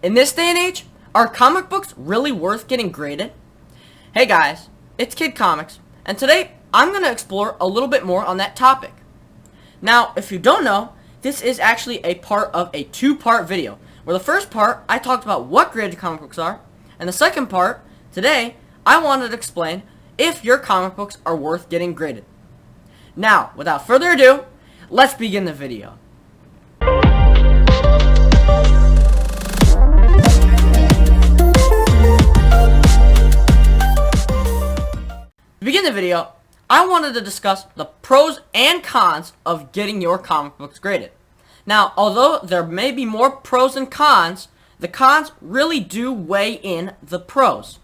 In this day and age, are comic books really worth getting graded? Hey guys, it's Kid Comics, and today I'm going to explore a little bit more on that topic. Now, if you don't know, this is actually a part of a two-part video, where the first part, I talked about what graded comic books are, and the second part, today, I wanted to explain if your comic books are worth getting graded. Now, without further ado, let's begin the video. To begin the video, I wanted to discuss the pros and cons of getting your comic books graded. Now, although there may be more pros and cons, the cons really do weigh in the pros.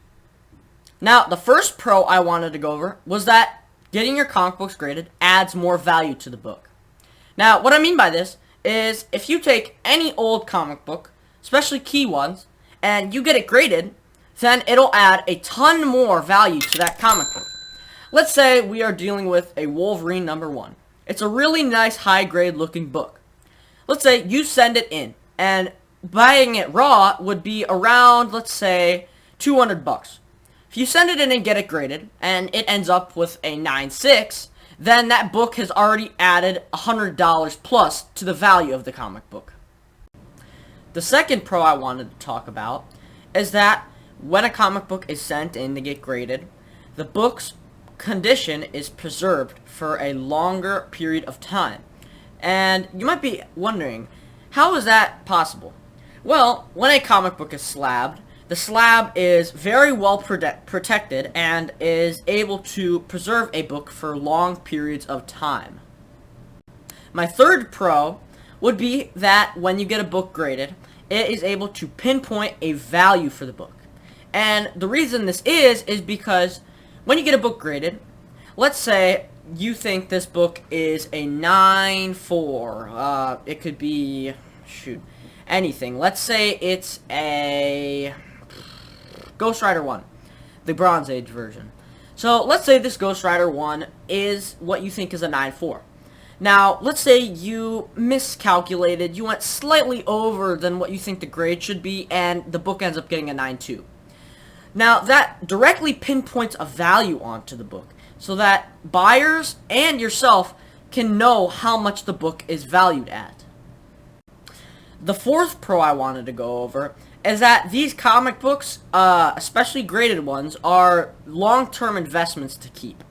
Now, the first pro I wanted to go over was that getting your comic books graded adds more value to the book. Now, what I mean by this is if you take any old comic book, especially key ones, and you get it graded, then it'll add a ton more value to that comic book. Let's say we are dealing with a Wolverine #1. It's a really nice high-grade looking book. Let's say you send it in, and buying it raw would be around, let's say, $200. If you send it in and get it graded, and it ends up with a 9.6, then that book has already added $100 plus to the value of the comic book. The second pro I wanted to talk about is that when a comic book is sent in to get graded, the book's condition is preserved for a longer period of time. And you might be wondering, how is that possible? Well, when a comic book is slabbed, the slab is very well protected and is able to preserve a book for long periods of time. My third pro would be that when you get a book graded, it is able to pinpoint a value for the book. And the reason this is because when you get a book graded, let's say you think this book is a 9.4. It could be, anything. Let's say it's a Ghost Rider 1, the Bronze Age version. So let's say this Ghost Rider 1 is what you think is a 9.4. Now, let's say you miscalculated, you went slightly over than what you think the grade should be, and the book ends up getting a 9.2. Now, that directly pinpoints a value onto the book, so that buyers and yourself can know how much the book is valued at. The fourth pro I wanted to go over is that these comic books, especially graded ones, are long-term investments to keep.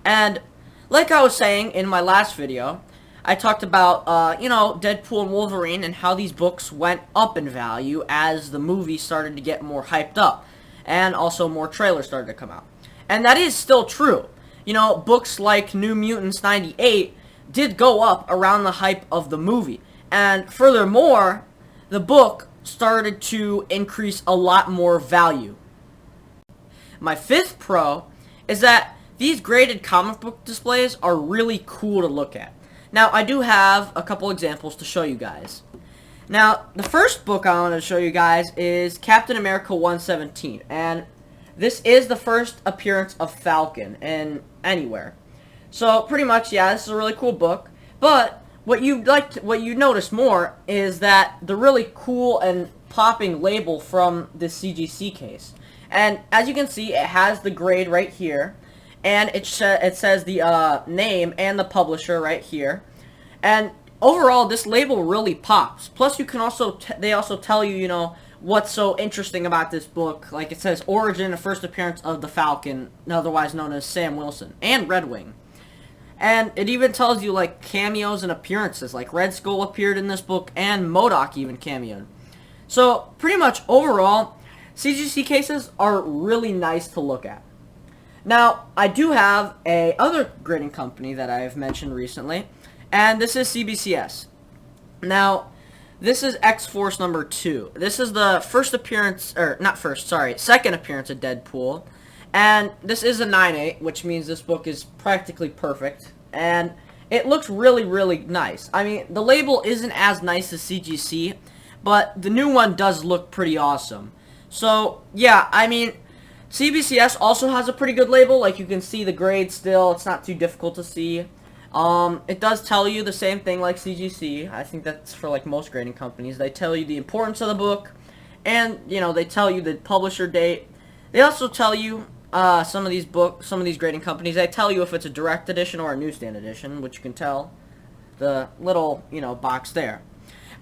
And like I was saying in my last video, I talked about, Deadpool and Wolverine and how these books went up in value as the movie started to get more hyped up. And also more trailers started to come out. And that is still true. You know, books like New Mutants 98 did go up around the hype of the movie. And furthermore, the book started to increase a lot more value. My fifth pro is that these graded comic book displays are really cool to look at. Now, I do have a couple examples to show you guys. Now, the first book I want to show you guys is Captain America 117, and this is the first appearance of Falcon in anywhere. So, pretty much, yeah, this is a really cool book, but what you notice more is that the really cool and popping label from this CGC case. And as you can see, it has the grade right here, and it says the name and the publisher right here, and overall, this label really pops. Plus, you can also they also tell you, what's so interesting about this book. Like, it says, origin and first appearance of the Falcon, otherwise known as Sam Wilson, and Red Wing. And it even tells you, like, cameos and appearances. Like, Red Skull appeared in this book, and MODOK even cameoed. So, pretty much, overall, CGC cases are really nice to look at. Now, I do have a other grading company that I have mentioned recently, and this is CBCS. Now, this is X-Force #2. This is the second appearance of Deadpool. And this is a 9.8, which means this book is practically perfect. And it looks really, really nice. I mean, the label isn't as nice as CGC, but the new one does look pretty awesome. So, yeah, I mean, CBCS also has a pretty good label. Like, you can see the grade still. It's not too difficult to see. It does tell you the same thing like CGC. I think that's for like most grading companies. They tell you the importance of the book and you know they tell you the publisher date. They also tell you some of these grading companies. They tell you if it's a direct edition or a newsstand edition, which you can tell the little box there.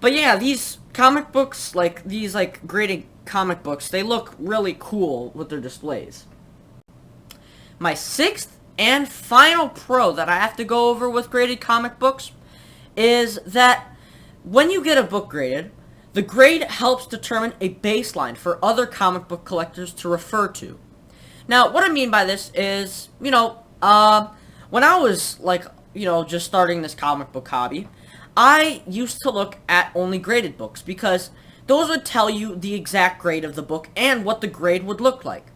But yeah, these comic books, like these graded comic books, they look really cool with their displays. My sixth and final pro that I have to go over with graded comic books is that when you get a book graded, the grade helps determine a baseline for other comic book collectors to refer to. Now, what I mean by this is, when I was just starting this comic book hobby, I used to look at only graded books because those would tell you the exact grade of the book and what the grade would look like.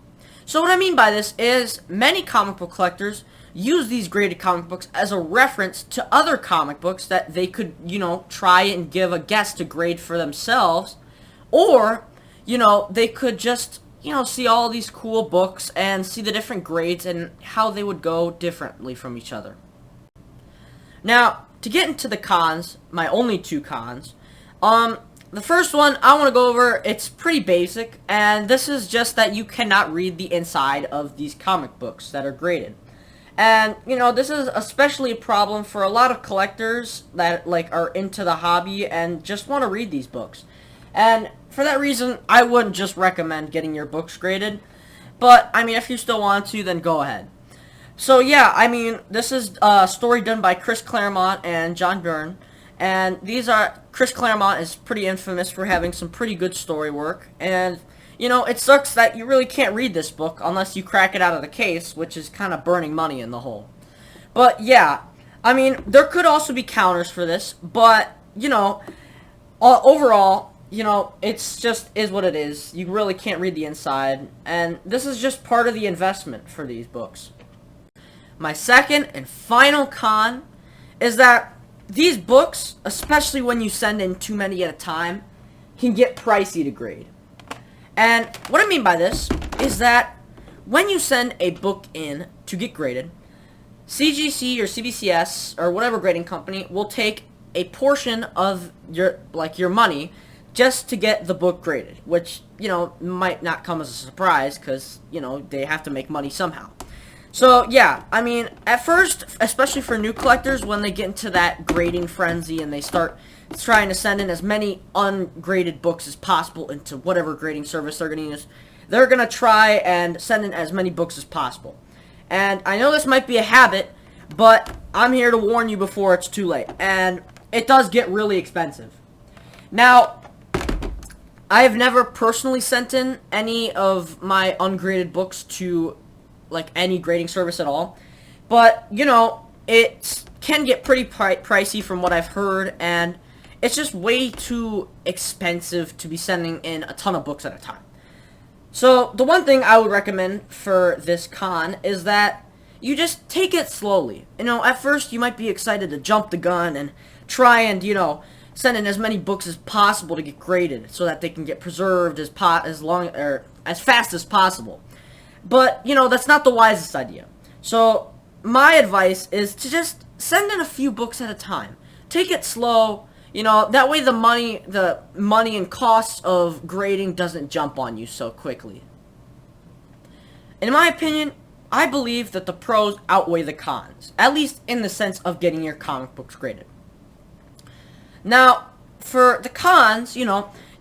So what I mean by this is many comic book collectors use these graded comic books as a reference to other comic books that they could, try and give a guess to grade for themselves, or, they could just, see all these cool books and see the different grades and how they would go differently from each other. Now, to get into the cons, my only two cons, the first one I want to go over, it's pretty basic, and this is just that you cannot read the inside of these comic books that are graded. And, this is especially a problem for a lot of collectors that, are into the hobby and just want to read these books. And for that reason, I wouldn't just recommend getting your books graded, but, if you still want to, then go ahead. So yeah, this is a story done by Chris Claremont and John Byrne, and Chris Claremont is pretty infamous for having some pretty good story work, and, it sucks that you really can't read this book unless you crack it out of the case, which is kind of burning money in the hole. But yeah, there could also be counters for this, but, overall, it's just is what it is. You really can't read the inside, and this is just part of the investment for these books. My second and final con is that these books, especially when you send in too many at a time, can get pricey to grade. And what I mean by this is that when you send a book in to get graded, CGC or CBCS or whatever grading company will take a portion of your money just to get the book graded, which, might not come as a surprise because, they have to make money somehow. So, yeah, at first, especially for new collectors, when they get into that grading frenzy and they start trying to send in as many ungraded books as possible into whatever grading service they're going to use, they're going to try and send in as many books as possible. And I know this might be a habit, but I'm here to warn you before it's too late. And it does get really expensive. Now, I have never personally sent in any of my ungraded books to any grading service at all, but it can get pretty pricey from what I've heard, and it's just way too expensive to be sending in a ton of books at a time. So the one thing I would recommend for this con is that you just take it slowly. At first you might be excited to jump the gun and try and send in as many books as possible to get graded so that they can get preserved as fast as possible. But, that's not the wisest idea. So, my advice is to just send in a few books at a time. Take it slow, that way the money and costs of grading doesn't jump on you so quickly. In my opinion, I believe that the pros outweigh the cons, at least in the sense of getting your comic books graded. Now, for the cons, you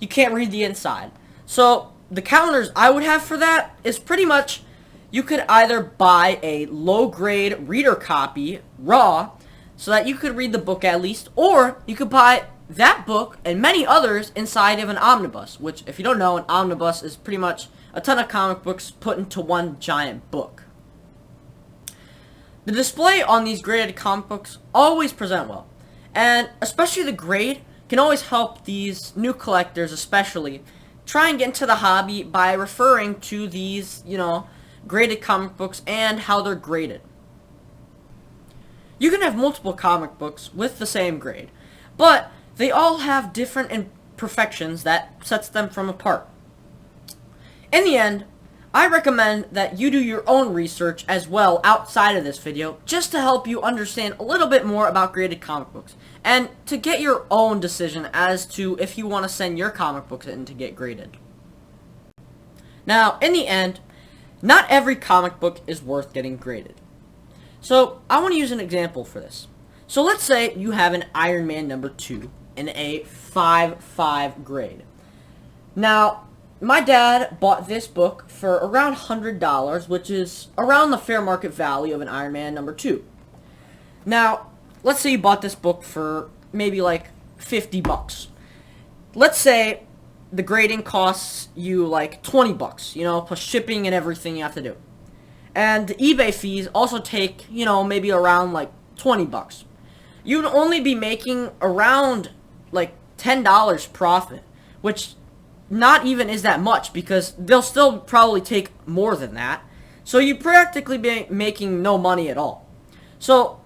can't read the inside. So, the counters I would have for that is pretty much you could either buy a low-grade reader copy, raw, so that you could read the book at least, or you could buy that book and many others inside of an omnibus, which, if you don't know, an omnibus is pretty much a ton of comic books put into one giant book. The display on these graded comic books always present well, and especially the grade can always help these new collectors especially try and get into the hobby by referring to these, graded comic books and how they're graded. You can have multiple comic books with the same grade, but they all have different imperfections that sets them from apart. In the end, I recommend that you do your own research as well outside of this video just to help you understand a little bit more about graded comic books and to get your own decision as to if you want to send your comic books in to get graded. Now, in the end, not every comic book is worth getting graded. So, I want to use an example for this. So, let's say you have an Iron Man #2 in a 5.5 grade. Now, my dad bought this book for around $100, which is around the fair market value of an Iron Man #2. Now, let's say you bought this book for maybe like $50. Let's say the grading costs you like $20, plus shipping and everything you have to do. And the eBay fees also take, maybe around like $20. You'd only be making around like $10 profit, which not even is that much because they'll still probably take more than that. So you practically be making no money at all. So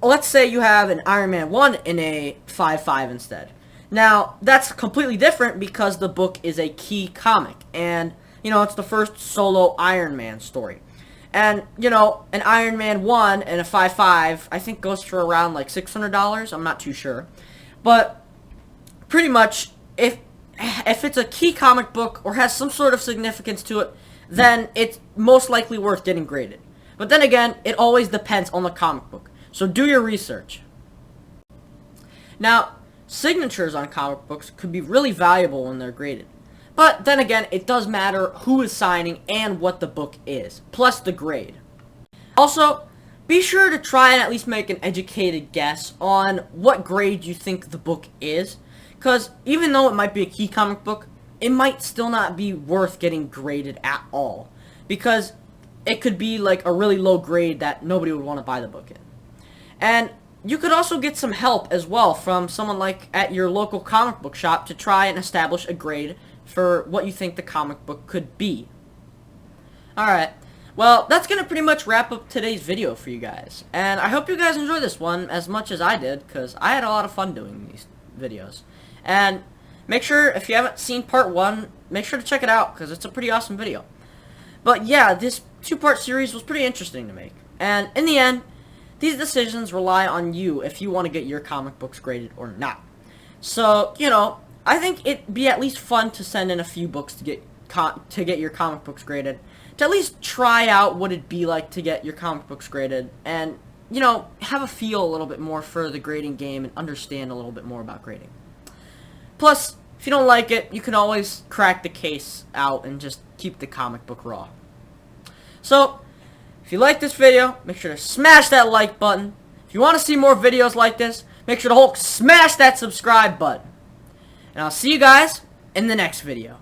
let's say you have an Iron Man 1 in a 5.5 instead. Now, that's completely different because the book is a key comic. And, it's the first solo Iron Man story. And, an Iron Man 1 and a 5.5, I think goes for around like $600. I'm not too sure. But, pretty much, if it's a key comic book or has some sort of significance to it, then it's most likely worth getting graded. But then again, it always depends on the comic book. So do your research. Now, signatures on comic books could be really valuable when they're graded. But then again, it does matter who is signing and what the book is, plus the grade. Also, be sure to try and at least make an educated guess on what grade you think the book is, because even though it might be a key comic book, it might still not be worth getting graded at all, because it could be like a really low grade that nobody would want to buy the book in. And you could also get some help as well from someone like at your local comic book shop to try and establish a grade for what you think the comic book could be. Alright, well, that's going to pretty much wrap up today's video for you guys. And I hope you guys enjoyed this one as much as I did, because I had a lot of fun doing these videos. And make sure, if you haven't seen part 1, make sure to check it out, because it's a pretty awesome video. But yeah, this 2-part series was pretty interesting to make. And in the end, these decisions rely on you if you want to get your comic books graded or not. So, I think it'd be at least fun to send in a few books to get your comic books graded. To at least try out what it'd be like to get your comic books graded. And, have a feel a little bit more for the grading game and understand a little bit more about grading. Plus, if you don't like it, you can always crack the case out and just keep the comic book raw. So, if you like this video, make sure to smash that like button. If you want to see more videos like this, make sure to smash that subscribe button. And I'll see you guys in the next video.